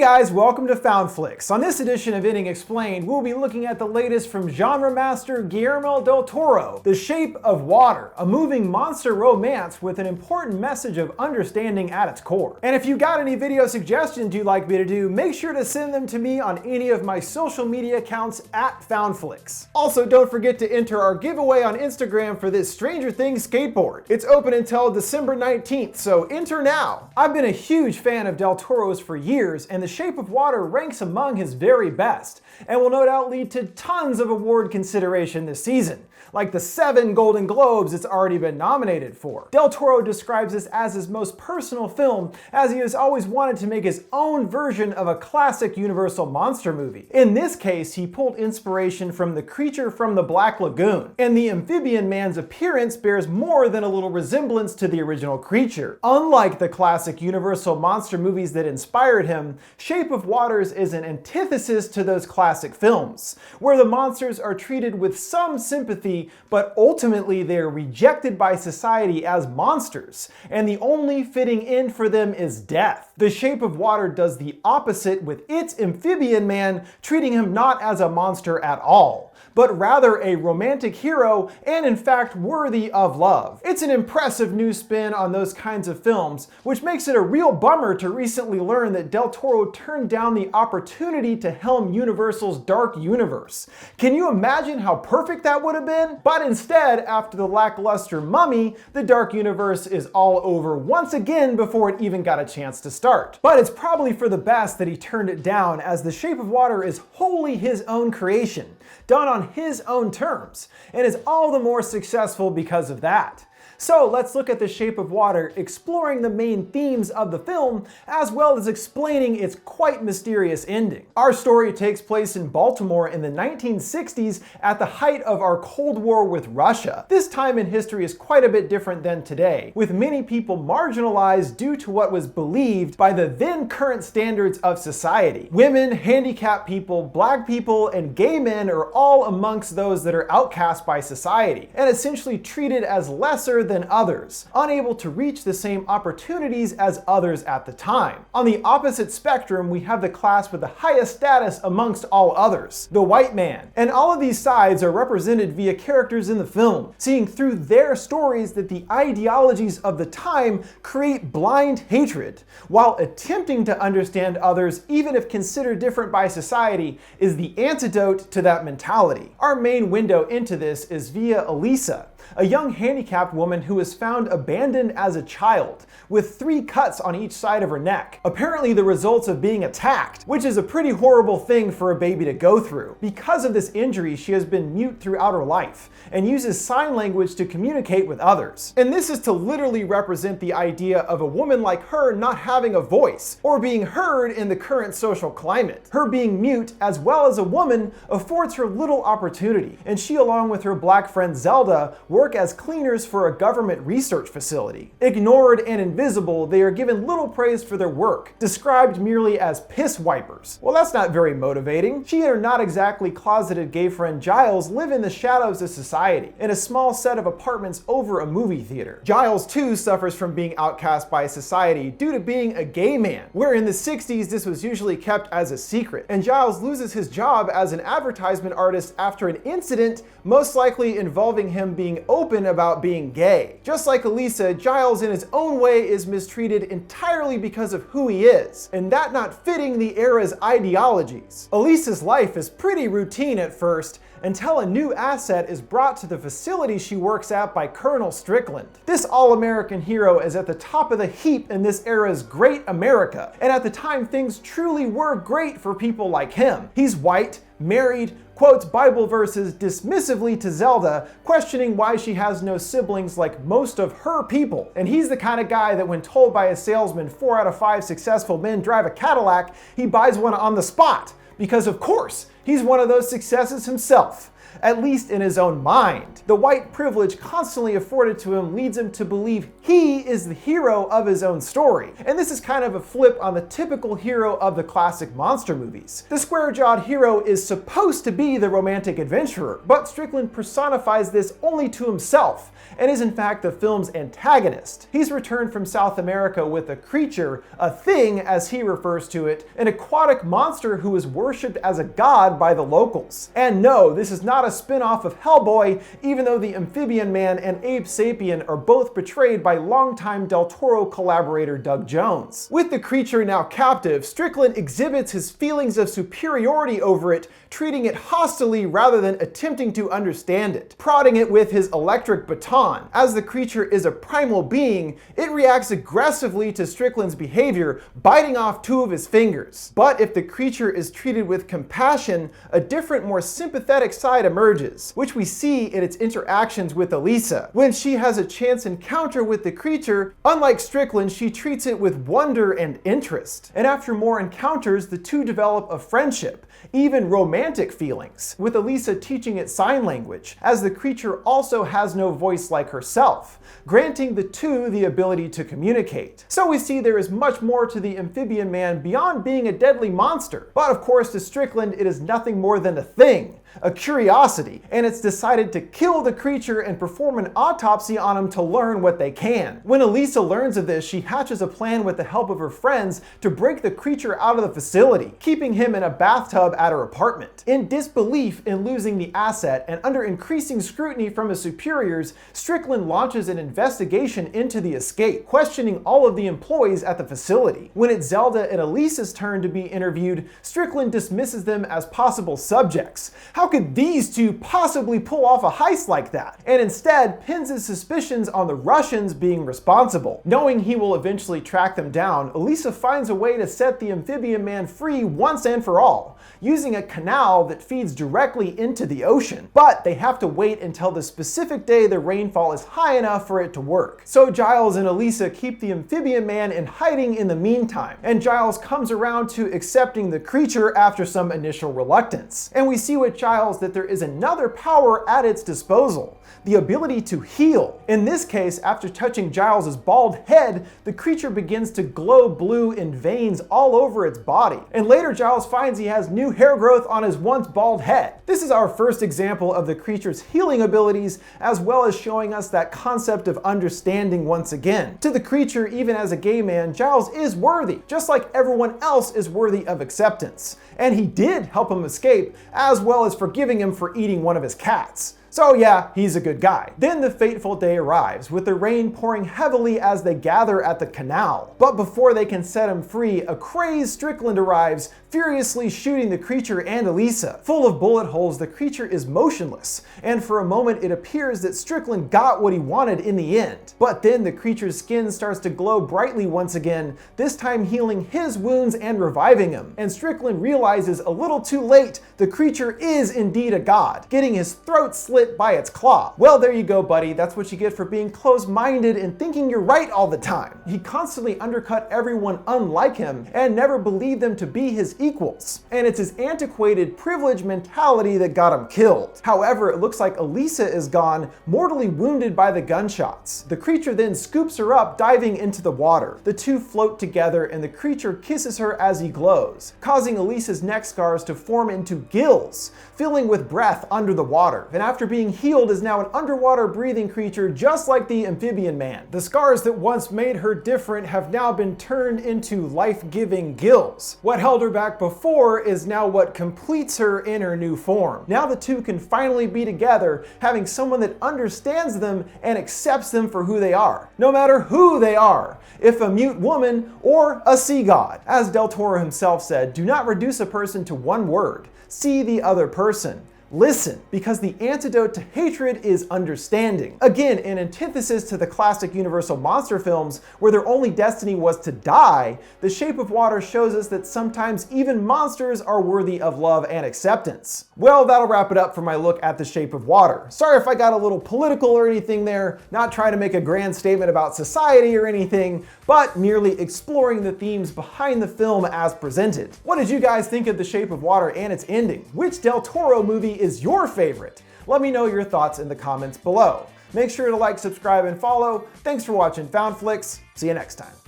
guys, welcome to FoundFlix. On this edition of Ending Explained, we'll be looking at the latest from genre master Guillermo Del Toro, The Shape of Water, a moving monster romance with an important message of understanding at its core. And if you got any video suggestions you'd like me to do, make sure to send them to me on any of my social media accounts at FoundFlix. Also, don't forget to enter our giveaway on Instagram for this Stranger Things skateboard. It's open until December 19th, so enter now. I've been a huge fan of Del Toro's for years, and The Shape of Water ranks among his very best, and will no doubt lead to tons of award consideration this season, like the 7 Golden Globes it's already been nominated for. Del Toro describes this as his most personal film, as he has always wanted to make his own version of a classic Universal monster movie. In this case, he pulled inspiration from the creature from the Black Lagoon, and the amphibian man's appearance bears more than a little resemblance to the original creature. Unlike the classic Universal monster movies that inspired him, Shape of Waters is an antithesis to those classic films, where the monsters are treated with some sympathy, but ultimately they are rejected by society as monsters, and the only fitting end for them is death. The Shape of Water does the opposite with its amphibian man, treating him not as a monster at all, but rather a romantic hero and in fact worthy of love. It's an impressive new spin on those kinds of films, which makes it a real bummer to recently learn that Del Toro turned down the opportunity to helm Universal's Dark Universe. Can you imagine how perfect that would have been? But instead, after the lackluster Mummy, the Dark Universe is all over once again before it even got a chance to start. But it's probably for the best that he turned it down, as The Shape of Water is wholly his own creation, done on his own terms, and is all the more successful because of that. So let's look at The Shape of Water, exploring the main themes of the film, as well as explaining its quite mysterious ending. Our story takes place in Baltimore in the 1960s at the height of our Cold War with Russia. This time in history is quite a bit different than today, with many people marginalized due to what was believed by the then current standards of society. Women, handicapped people, black people, and gay men are all amongst those that are outcast by society, and essentially treated as lesser than others, unable to reach the same opportunities as others at the time. On the opposite spectrum, we have the class with the highest status amongst all others, the white man. And all of these sides are represented via characters in the film, seeing through their stories that the ideologies of the time create blind hatred, while attempting to understand others, even if considered different by society, is the antidote to that mentality. Our main window into this is via Elisa, a young handicapped woman who was found abandoned as a child, with 3 cuts on each side of her neck, apparently the results of being attacked, which is a pretty horrible thing for a baby to go through. Because of this injury, she has been mute throughout her life, and uses sign language to communicate with others. And this is to literally represent the idea of a woman like her not having a voice, or being heard in the current social climate. Her being mute, as well as a woman, affords her little opportunity, and she, along with her black friend Zelda, work as cleaners for a government research facility. Ignored and invisible, they are given little praise for their work, described merely as piss wipers. Well, that's not very motivating. She and her not exactly closeted gay friend Giles live in the shadows of society, in a small set of apartments over a movie theater. Giles too suffers from being outcast by society due to being a gay man, where in the 60s this was usually kept as a secret, and Giles loses his job as an advertisement artist after an incident most likely involving him being open about being gay. Just like Elisa, Giles in his own way is mistreated entirely because of who he is, and that not fitting the era's ideologies. Elisa's life is pretty routine at first, until a new asset is brought to the facility she works at by Colonel Strickland. This all-American hero is at the top of the heap in this era's great America, and at the time things truly were great for people like him. He's white, married, quotes Bible verses dismissively to Zelda, questioning why she has no siblings like most of her people. And he's the kind of guy that when told by a salesman 4 out of 5 successful men drive a Cadillac, he buys one on the spot, because of course, he's one of those successes himself. at least in his own mind. The white privilege constantly afforded to him leads him to believe he is the hero of his own story. And this is kind of a flip on the typical hero of the classic monster movies. The square-jawed hero is supposed to be the romantic adventurer, but Strickland personifies this only to himself, and is in fact the film's antagonist. He's returned from South America with a creature, a thing as he refers to it, an aquatic monster who is worshipped as a god by the locals. And no, this is not a spin-off of Hellboy, even though the Amphibian Man and Ape Sapien are both portrayed by longtime Del Toro collaborator Doug Jones. With the creature now captive, Strickland exhibits his feelings of superiority over it, treating it hostilely rather than attempting to understand it, prodding it with his electric baton. As the creature is a primal being, it reacts aggressively to Strickland's behavior, biting off 2 of his fingers. But if the creature is treated with compassion, a different, more sympathetic side emerges, which we see in its interactions with Elisa. When she has a chance encounter with the creature, unlike Strickland, she treats it with wonder and interest. And after more encounters, the two develop a friendship, even romantic feelings, with Elisa teaching it sign language, as the creature also has no voice like herself, granting the two the ability to communicate. So we see there is much more to the Amphibian Man beyond being a deadly monster. But of course, to Strickland, it is nothing more than a thing, a curiosity, and it's decided to kill the creature and perform an autopsy on him to learn what they can. When Elisa learns of this, she hatches a plan with the help of her friends to break the creature out of the facility, keeping him in a bathtub at her apartment. In disbelief in losing the asset and under increasing scrutiny from his superiors, Strickland launches an investigation into the escape, questioning all of the employees at the facility. When it's Zelda and Elisa's turn to be interviewed, Strickland dismisses them as possible subjects. How could these two possibly pull off a heist like that? And instead pins his suspicions on the Russians being responsible. Knowing he will eventually track them down, Elisa finds a way to set the Amphibian Man free once and for all, using a canal that feeds directly into the ocean. But they have to wait until the specific day the rainfall is high enough for it to work. So Giles and Elisa keep the Amphibian Man in hiding in the meantime, and Giles comes around to accepting the creature after some initial reluctance. And we see with Giles that there is another power at its disposal, the ability to heal. In this case, after touching Giles's bald head, the creature begins to glow blue in veins all over its body. And later Giles finds he has new hair growth on his once bald head. This is our first example of the creature's healing abilities, as well as showing us that concept of understanding once again. To the creature, even as a gay man, Giles is worthy, just like everyone else is worthy of acceptance. And he did help him escape, as well as forgiving him for eating one of his cats. So yeah, he's a good guy. Then the fateful day arrives, with the rain pouring heavily as they gather at the canal. But before they can set him free, a crazed Strickland arrives, furiously shooting the creature and Elisa. Full of bullet holes, the creature is motionless, and for a moment it appears that Strickland got what he wanted in the end. But then the creature's skin starts to glow brightly once again, this time healing his wounds and reviving him. And Strickland realizes a little too late the creature is indeed a god, getting his throat slit by its claw. Well, there you go, buddy. That's what you get for being close-minded and thinking you're right all the time. He constantly undercut everyone unlike him and never believed them to be his equals. And it's his antiquated privilege mentality that got him killed. However, it looks like Elisa is gone, mortally wounded by the gunshots. The creature then scoops her up, diving into the water. The two float together and the creature kisses her as he glows, causing Elisa's neck scars to form into gills, filling with breath under the water. And after being healed, is now an underwater breathing creature just like the Amphibian Man. The scars that once made her different have now been turned into life-giving gills. What held her back before is now what completes her in her new form. Now the two can finally be together, having someone that understands them and accepts them for who they are, no matter who they are, if a mute woman or a sea god. As Del Toro himself said, do not reduce a person to one word. See the other person. Listen, because the antidote to hatred is understanding. Again, in antithesis to the classic Universal monster films, where their only destiny was to die, The Shape of Water shows us that sometimes even monsters are worthy of love and acceptance. Well, that'll wrap it up for my look at The Shape of Water. Sorry if I got a little political or anything there, not trying to make a grand statement about society or anything, but merely exploring the themes behind the film as presented. What did you guys think of The Shape of Water and its ending? Which Del Toro movie is your favorite? Let me know your thoughts in the comments below. Make sure to like, subscribe, and follow. Thanks for watching FoundFlix. See you next time.